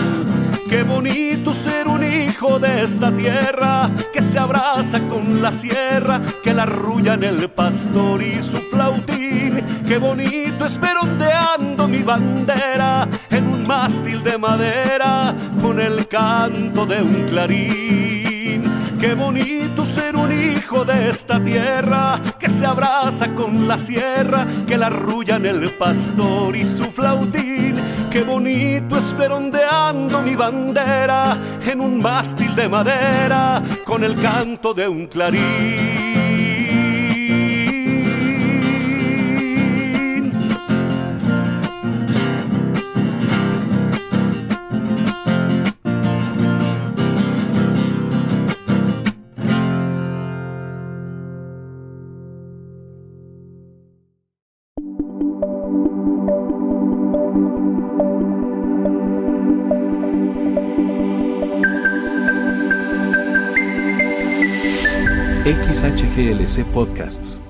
Qué bonito ser un hijo de esta tierra que se abraza con la sierra, que la arrullan el pastor y su flautín. Qué bonito es ver ondeando mi bandera en un mástil de madera con el canto de un clarín. Qué bonito ser un hijo de esta tierra que se abraza con la sierra, que la arrullan el pastor y su flautín. Qué bonito es ver ondeando mi bandera en un mástil de madera con el canto de un clarín. XHGLC Podcasts.